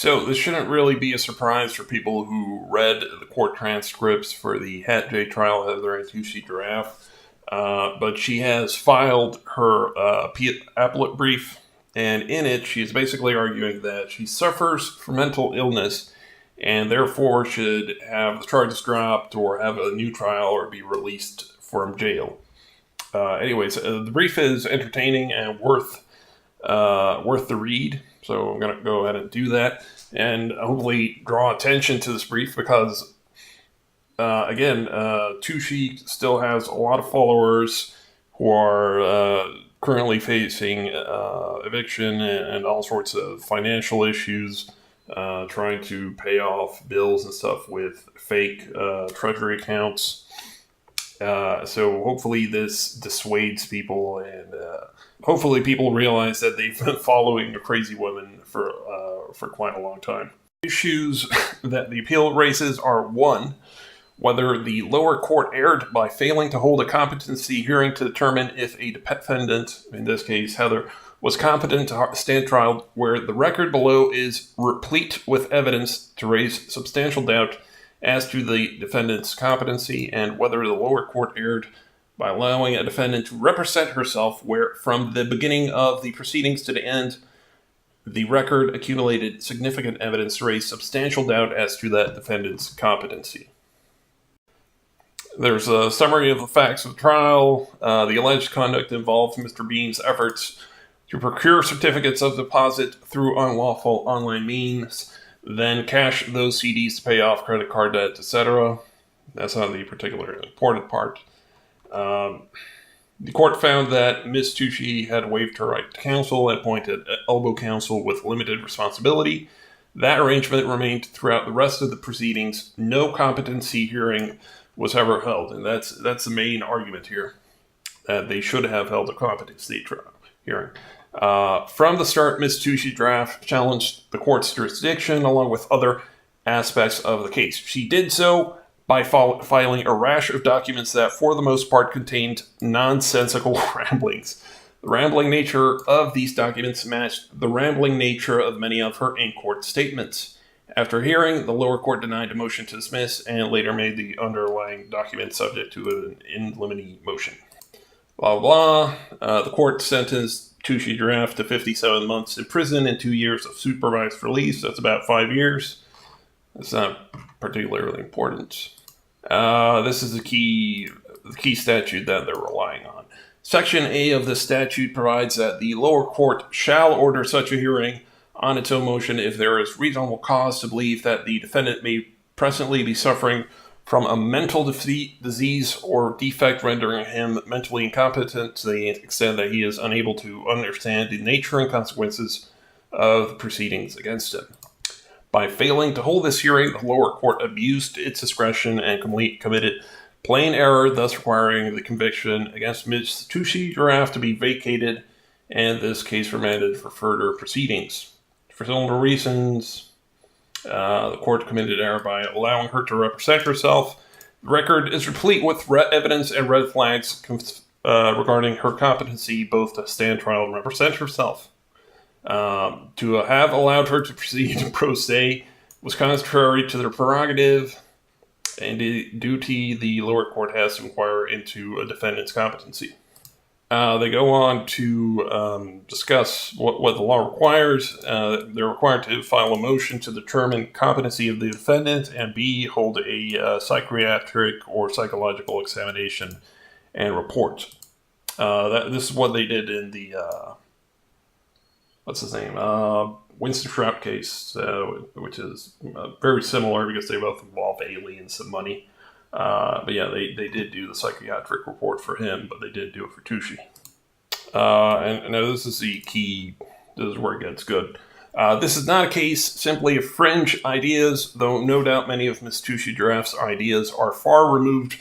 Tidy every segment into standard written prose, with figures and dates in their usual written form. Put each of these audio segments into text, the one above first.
So this shouldn't really be a surprise for people who read the court transcripts for the HATJ trial, Heather HATJ draft. But she has filed her appellate brief, and in it, she's basically arguing that she suffers from mental illness and therefore should have the charges dropped or have a new trial or be released from jail. Anyways, the brief is entertaining and worth the read. So I'm going to go ahead and do that and hopefully draw attention to this brief because, again, HATJ still has a lot of followers who are currently facing eviction and all sorts of financial issues, trying to pay off bills and stuff with fake treasury accounts. So hopefully this dissuades people, and hopefully people realize that they've been following a crazy woman for quite a long time. Issues that the appeal raises are: 1, whether the lower court erred by failing to hold a competency hearing to determine if a defendant, in this case Heather, was competent to stand trial, where the record below is replete with evidence to raise substantial doubt as to the defendant's competency, and whether the lower court erred by allowing a defendant to represent herself where, from the beginning of the proceedings to the end, the record accumulated significant evidence to raise substantial doubt as to that defendant's competency. There's a summary of the facts of the trial. The alleged conduct involved Mr. Bean's efforts to procure certificates of deposit through unlawful online means, then cash those CDs to pay off credit card debt, etc. That's not the particularly important part. The court found that Ms. HATJ had waived her right to counsel and appointed elbow counsel with limited responsibility. That arrangement remained throughout the rest of the proceedings. No competency hearing was ever held, and that's the main argument here, that they should have held a competency hearing. From the start, Ms. HATJ draft challenged the court's jurisdiction along with other aspects of the case. She did so by filing a rash of documents that, for the most part, contained nonsensical ramblings. The rambling nature of these documents matched the rambling nature of many of her in-court statements. After hearing, the lower court denied a motion to dismiss and later made the underlying document subject to an in limine motion. Blah, blah, blah. The court sentenced HATJ draft to 57 months in prison and 2 years of supervised release. That's about 5 years. That's not particularly important. This is the key statute that they're relying on. Section A of this statute provides that the lower court shall order such a hearing on its own motion if there is reasonable cause to believe that the defendant may presently be suffering from a mental disease or defect rendering him mentally incompetent to the extent that he is unable to understand the nature and consequences of the proceedings against him. By failing to hold this hearing, the lower court abused its discretion and committed plain error, thus requiring the conviction against Ms. HATJ draft to be vacated and this case remanded for further proceedings. For similar reasons, the court committed error by allowing her to represent herself. The record is replete with evidence and red flags regarding her competency both to stand trial and represent herself. To have allowed her to proceed pro se was contrary to their prerogative and a duty the lower court has to inquire into a defendant's competency. They go on to discuss what the law requires. They're required to file a motion to determine competency of the defendant and B, hold a psychiatric or psychological examination and report. This is what they did in the what's his name? Winston Schrapp case, which is very similar because they both involve aliens and money. But yeah, they did do the psychiatric report for him, but they did do it for HATJ. And now this is the key. This is where it gets good. This is not a case simply of fringe ideas, though no doubt many of Ms. HATJ draft's ideas are far removed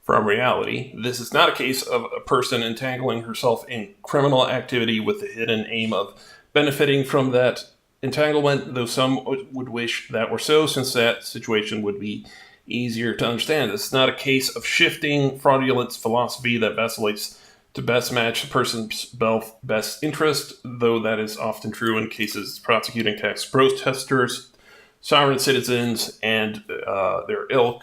from reality. This is not a case of a person entangling herself in criminal activity with the hidden aim of benefiting from that entanglement, though some would wish that were so, since that situation would be easier to understand. This is not a case of shifting fraudulent philosophy that vacillates to best match the person's best interest, though that is often true in cases prosecuting tax protesters, sovereign citizens, and their ilk.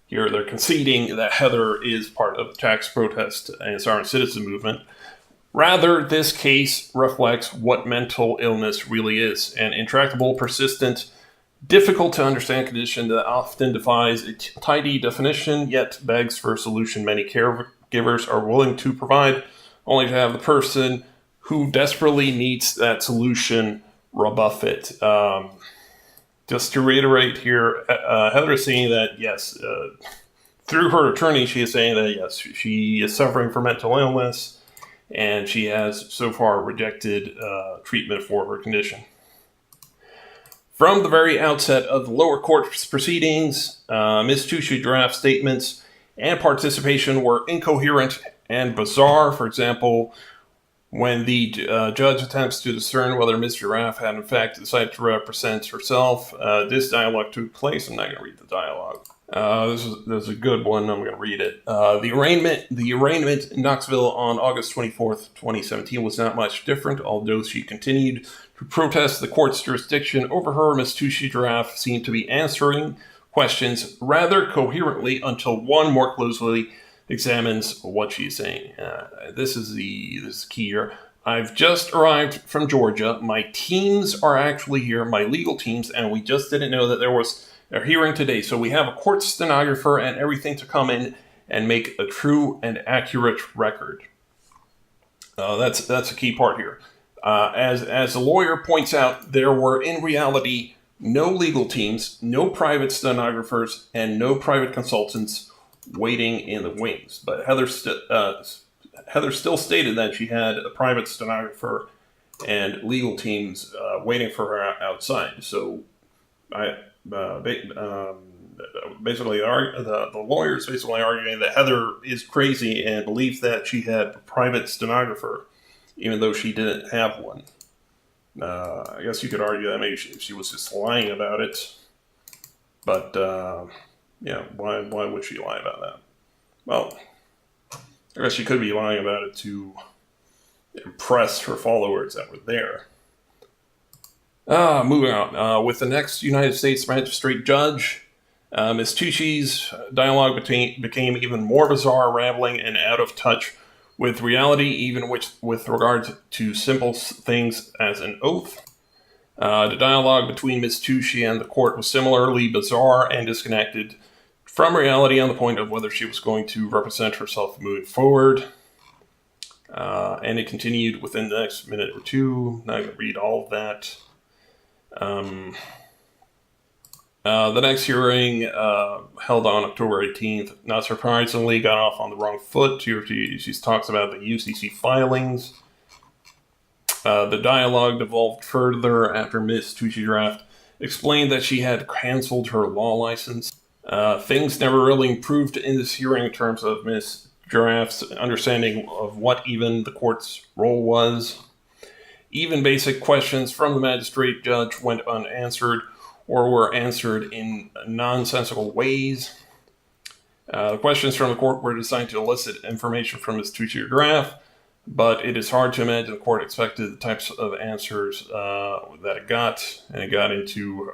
Here they're conceding that Heather is part of the tax protest and sovereign citizen movement. Rather, this case reflects what mental illness really is: an intractable, persistent, difficult to understand condition that often defies a tidy definition, yet begs for a solution many caregivers are willing to provide, only to have the person who desperately needs that solution rebuff it. Just to reiterate here, Heather is saying that, yes, through her attorney, she is saying that, yes, she is suffering from mental illness, and she has so far rejected treatment for her condition. From the very outset of the lower court proceedings, Ms. Tucci's draft statements and participation were incoherent and bizarre. For example, when the judge attempts to discern whether Ms. Giraffe had in fact decided to represent herself, this dialogue took place. I'm not going to read the dialogue. This is a good one. I'm going to read it. The arraignment in Knoxville on August 24th, 2017 was not much different. Although she continued to protest the court's jurisdiction over her, Ms. Tucci Giraffe seemed to be answering questions rather coherently until one more closely examines what she's saying. This is key here. I've just arrived from Georgia. My teams are actually here, my legal teams, and we just didn't know that there was a hearing today. So we have a court stenographer and everything to come in and make a true and accurate record. That's a key part here. As the lawyer points out, there were in reality no legal teams, no private stenographers, and no private consultants waiting in the wings. But Heather still stated that she had a private stenographer and legal teams waiting for her outside. So basically, the lawyers basically arguing that Heather is crazy and believes that she had a private stenographer, even though she didn't have one. I guess you could argue that maybe she was just lying about it. But, why would she lie about that? Well, I guess she could be lying about it to impress her followers that were there. Moving on. With the next United States magistrate judge, Ms. Tucci's dialogue became even more bizarre, rambling, and out of touch with reality, even with regard to simple things as an oath. The dialogue between Ms. Tucci and the court was similarly bizarre and disconnected from reality on the point of whether she was going to represent herself moving forward. And it continued within the next minute or two. I'm not going to read all of that. The next hearing, held on October 18th, not surprisingly, got off on the wrong foot. She talks about the UCC filings. The dialogue devolved further after Ms. Tucci Giraffe explained that she had canceled her law license. Things never really improved in this hearing in terms of Ms. Giraffe's understanding of what even the court's role was. Even basic questions from the magistrate judge went unanswered or were answered in nonsensical ways. The questions from the court were designed to elicit information from Ms. Tucci Giraffe, but it is hard to imagine the court expected the types of answers that it got, and it got into...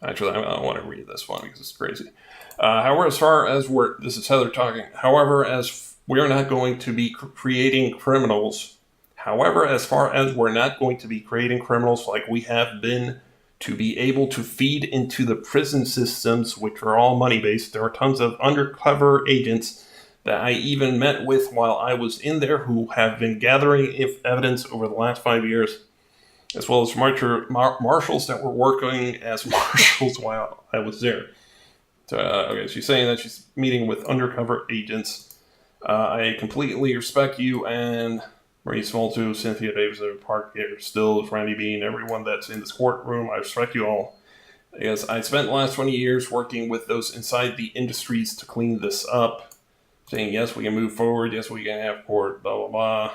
Actually, I don't want to read this one because it's crazy. However, as far as this is Heather talking. However, as we're not going to be creating criminals. However, as far as we're not going to be creating criminals like we have been to be able to feed into the prison systems, which are all money-based, there are tons of undercover agents that I even met with while I was in there who have been gathering evidence over the last 5 years, as well as marshals that were working as marshals while I was there. So, okay, she's saying that she's meeting with undercover agents. I completely respect you and Marie Smolto, Cynthia Davidson, Park Stills, Randy Bean, everyone that's in this courtroom. I respect you all. Yes, I spent the last 20 years working with those inside the industries to clean this up, saying, yes, we can move forward, yes, we can have court, blah, blah, blah.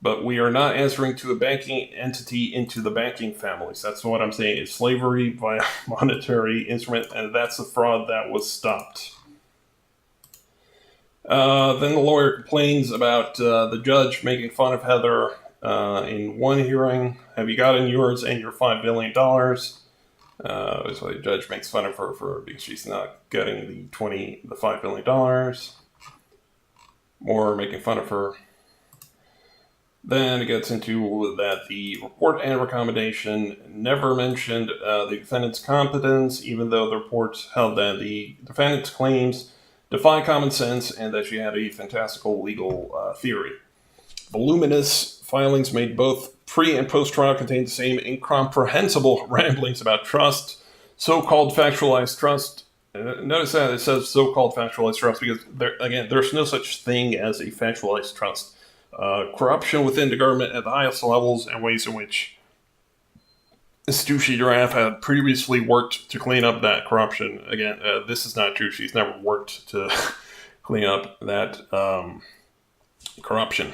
But we are not answering to a banking entity into the banking families. That's what I'm saying. It's slavery by a monetary instrument, and that's the fraud that was stopped. Then the lawyer complains about the judge making fun of Heather in one hearing. Have you gotten yours and your $5 billion? So the judge makes fun of her because she's not getting the $5 billion. More making fun of her. Then it gets into that the report and recommendation never mentioned the defendant's competence, even though the report held that the defendant's claims defy common sense and that she had a fantastical legal theory. Voluminous filings made both pre- and post-trial contain the same incomprehensible ramblings about trust, so-called factualized trust. Notice that it says so-called factualized trust because, there's no such thing as a factualized trust. Corruption within the government at the highest levels and ways in which Stussy Giraffe had previously worked to clean up that corruption. Again, this is not true. She's never worked to clean up that corruption.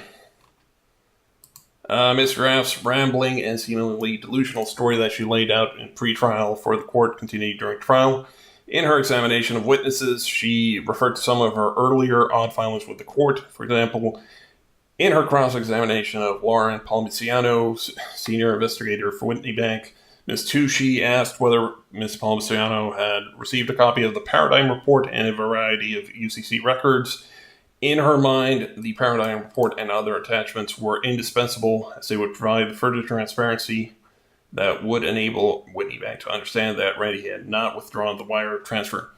Ms. Giraffe's rambling and seemingly delusional story that she laid out in pre-trial for the court continued during trial. In her examination of witnesses, she referred to some of her earlier odd filings with the court. For example, in her cross-examination of Lauren Palmiciano, senior investigator for Whitney Bank, Ms. Tucci asked whether Ms. Palmiciano had received a copy of the Paradigm Report and a variety of UCC records. In her mind, the Paradigm Report and other attachments were indispensable as they would provide further transparency that would enable Whitney Bank to understand that Randy had not withdrawn the wire transfer.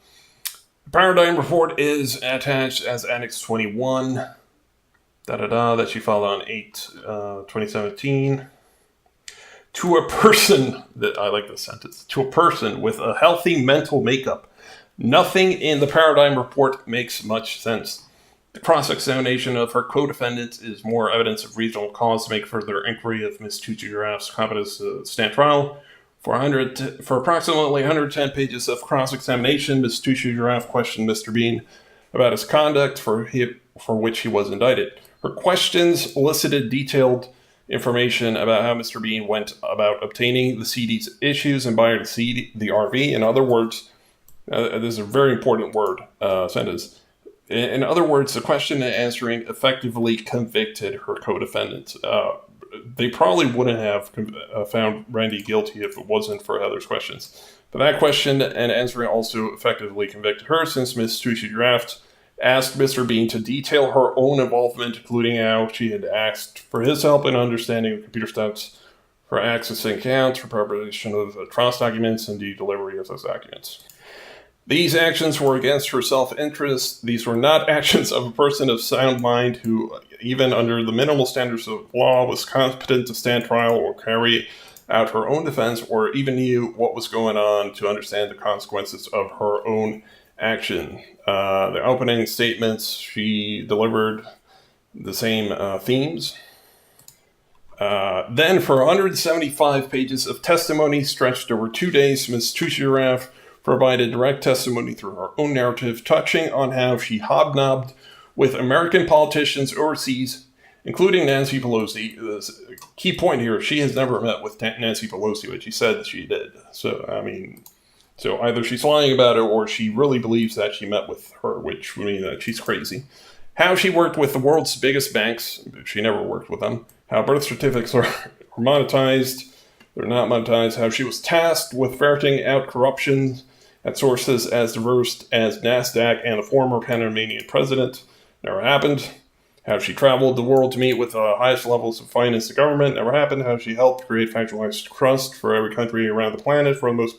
The Paradigm Report is attached as Annex 21, that she filed on 8/2017. To a person, I like this sentence, to a person with a healthy mental makeup, nothing in the Paradigm Report makes much sense. The cross-examination of her co-defendants is more evidence of reasonable cause to make further inquiry of Ms. Tucci Giraffe's competence to stand trial. For approximately 110 pages of cross-examination, Ms. Tucci Giraffe questioned Mr. Bean about his conduct for which he was indicted. Her questions elicited detailed information about how Mr. Bean went about obtaining the CD's issues and buying the RV. In other words, this is a very important sentence. In other words, the question and answering effectively convicted her co-defendants. They probably wouldn't have found Randy guilty if it wasn't for Heather's questions. But that question and answering also effectively convicted her, since Ms. Tucci Giraffe asked Mr. Bean to detail her own involvement, including how she had asked for his help in understanding the computer steps for accessing accounts, for preparation of trust documents, and the delivery of those documents. These actions were against her self-interest. These were not actions of a person of sound mind who, even under the minimal standards of law, was competent to stand trial or carry out her own defense, or even knew what was going on to understand the consequences of her own action. The opening statements, she delivered the same themes. Then, for 175 pages of testimony stretched over 2 days, Ms. Tucci Giraffe provided direct testimony through her own narrative, touching on how she hobnobbed with American politicians overseas, including Nancy Pelosi. The key point here, she has never met with Nancy Pelosi, but she said that she did. So either she's lying about it or she really believes that she met with her, which would mean that she's crazy. How she worked with the world's biggest banks, she never worked with them. How birth certificates are monetized, they're not monetized. How she was tasked with ferreting out corruption at sources as diverse as NASDAQ and the former Panamanian president. Never happened. How she traveled the world to meet with the highest levels of finance and government. Never happened. How she helped create factualized trust for every country around the planet for the most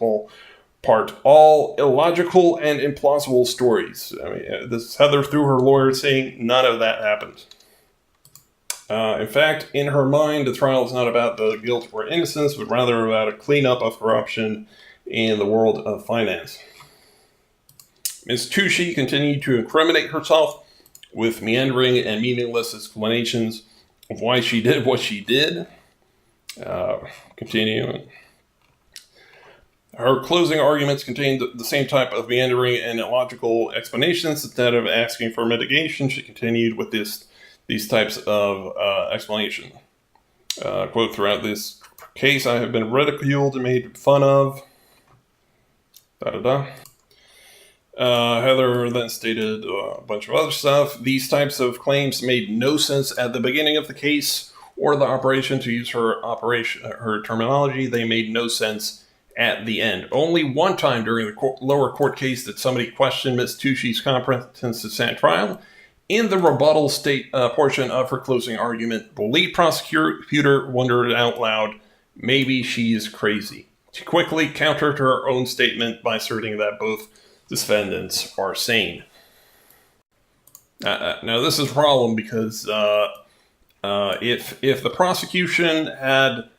part. All illogical and implausible stories. This is Heather through her lawyer saying none of that happened. In fact, in her mind, the trial is not about the guilt or innocence, but rather about a cleanup of corruption in the world of finance. Ms. Tucci continued to incriminate herself with meandering and meaningless explanations of why she did what she did. Continuing. Her closing arguments contained the same type of meandering and illogical explanations. Instead of asking for mitigation, she continued with these types of explanation. Quote, throughout this case, I have been ridiculed and made fun of. Heather then stated a bunch of other stuff. These types of claims made no sense at the beginning of the case or the operation. To use her terminology, they made no sense at the end. Only one time during the lower court case did somebody question Ms. Tucci's competence to stand trial. In the rebuttal portion of her closing argument, the lead prosecutor wondered out loud, maybe she's crazy. She quickly countered her own statement by asserting that both defendants are sane. Now, this is a problem because if the prosecution had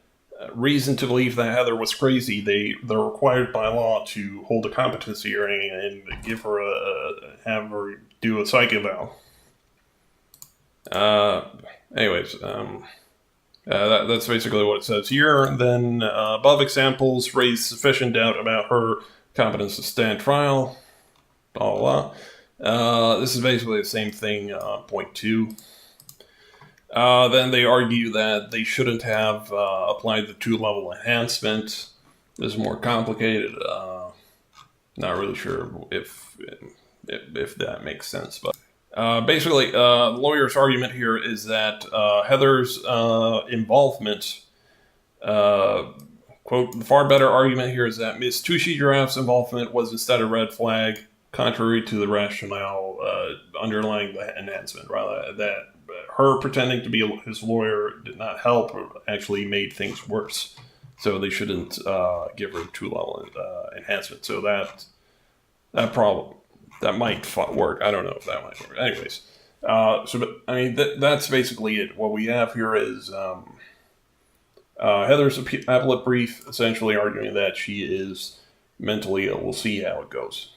reason to believe that Heather was crazy, they're required by law to hold a competency hearing and give her have her do a psych eval. Anyways, that's basically what it says here. Then above examples raise sufficient doubt about her competence to stand trial. Blah blah blah. This is basically the same thing. Point 2. Then they argue that they shouldn't have applied the 2-level enhancement. This is more complicated. Not really sure if that makes sense, but basically, the lawyer's argument here is that Heather's involvement, quote, the far better argument here is that Ms. Tucci Giraffe's involvement was instead a red flag, contrary to the rationale underlying the enhancement. Rather, that her pretending to be his lawyer did not help, or actually made things worse. So they shouldn't give her a 2-level enhancement. So that problem. That might work. I don't know if that might work. Anyways, that's basically it. What we have here is Heather's appellate brief, essentially arguing that she is mentally ill. We'll see how it goes.